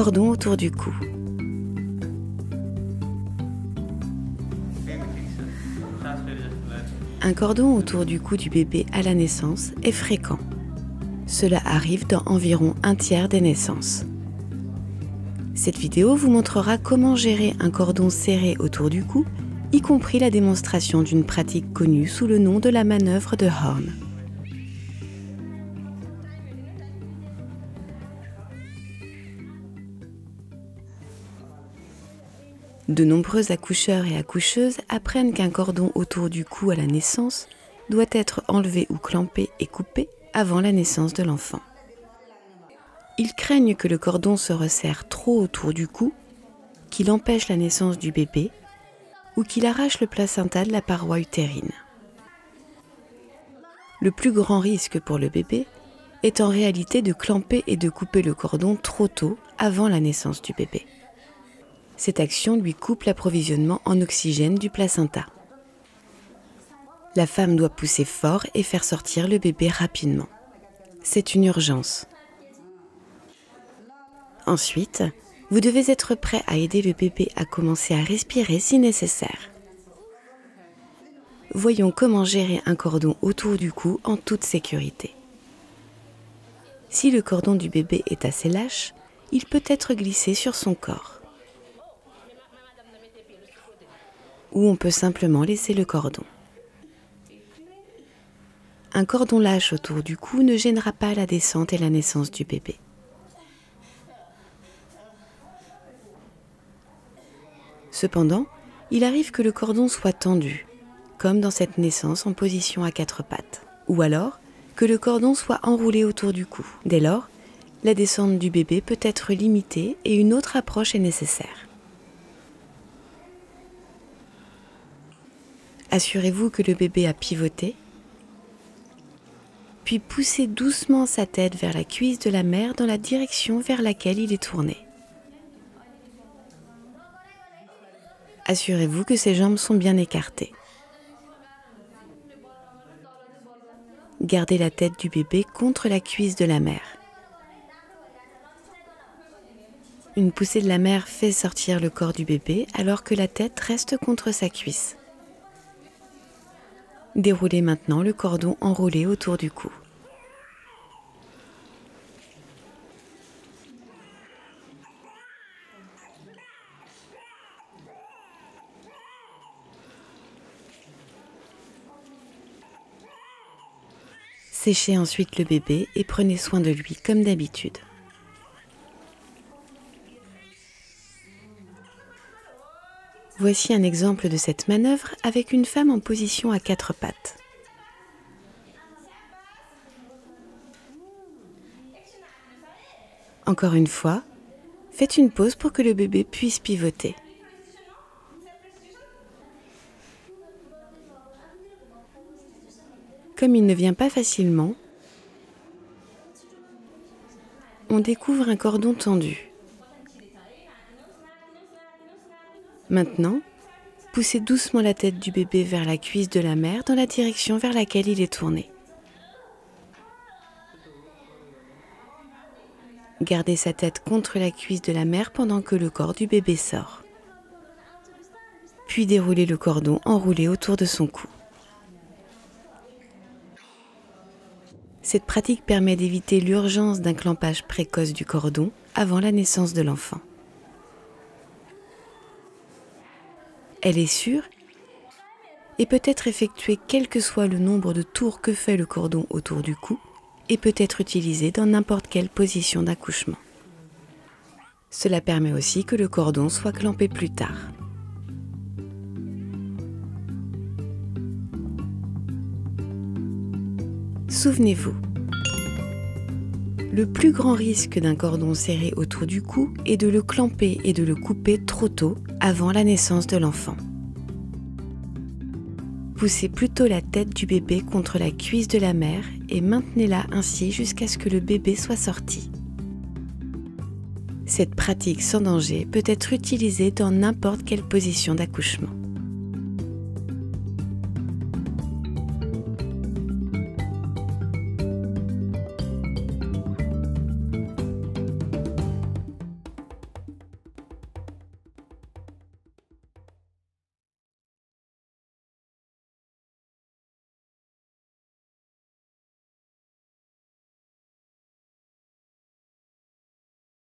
cordon autour du cou. Un cordon autour du cou du bébé à la naissance est fréquent. Cela arrive dans environ un tiers des naissances. Cette vidéo vous montrera comment gérer un cordon serré autour du cou, y compris la démonstration d'une pratique connue sous le nom de la manœuvre de Horn. De nombreux accoucheurs et accoucheuses apprennent qu'un cordon autour du cou à la naissance doit être enlevé ou clampé et coupé avant la naissance de l'enfant. Ils craignent que le cordon se resserre trop autour du cou, qu'il empêche la naissance du bébé ou qu'il arrache le placenta de la paroi utérine. Le plus grand risque pour le bébé est en réalité de clamper et de couper le cordon trop tôt avant la naissance du bébé. Cette action lui coupe l'approvisionnement en oxygène du placenta. La femme doit pousser fort et faire sortir le bébé rapidement. C'est une urgence. Ensuite, vous devez être prêt à aider le bébé à commencer à respirer si nécessaire. Voyons comment gérer un cordon autour du cou en toute sécurité. Si le cordon du bébé est assez lâche, il peut être glissé sur son corps. Ou on peut simplement laisser le cordon. Un cordon lâche autour du cou ne gênera pas la descente et la naissance du bébé. Cependant, il arrive que le cordon soit tendu, comme dans cette naissance en position à 4 pattes, ou alors que le cordon soit enroulé autour du cou. Dès lors, la descente du bébé peut être limitée et une autre approche est nécessaire. Assurez-vous que le bébé a pivoté, puis poussez doucement sa tête vers la cuisse de la mère dans la direction vers laquelle il est tourné. Assurez-vous que ses jambes sont bien écartées. Gardez la tête du bébé contre la cuisse de la mère. Une poussée de la mère fait sortir le corps du bébé alors que la tête reste contre sa cuisse. Déroulez maintenant le cordon enroulé autour du cou. Séchez ensuite le bébé et prenez soin de lui comme d'habitude. Voici un exemple de cette manœuvre avec une femme en position à 4 pattes. Encore une fois, faites une pause pour que le bébé puisse pivoter. Comme il ne vient pas facilement, on découvre un cordon tendu. Maintenant, poussez doucement la tête du bébé vers la cuisse de la mère dans la direction vers laquelle il est tourné. Gardez sa tête contre la cuisse de la mère pendant que le corps du bébé sort. Puis déroulez le cordon enroulé autour de son cou. Cette pratique permet d'éviter l'urgence d'un clampage précoce du cordon avant la naissance de l'enfant. Elle est sûre et peut être effectuée quel que soit le nombre de tours que fait le cordon autour du cou et peut être utilisée dans n'importe quelle position d'accouchement. Cela permet aussi que le cordon soit clampé plus tard. Souvenez-vous, le plus grand risque d'un cordon serré autour du cou est de le clamper et de le couper trop tôt avant la naissance de l'enfant. Poussez plutôt la tête du bébé contre la cuisse de la mère et maintenez-la ainsi jusqu'à ce que le bébé soit sorti. Cette pratique sans danger peut être utilisée dans n'importe quelle position d'accouchement.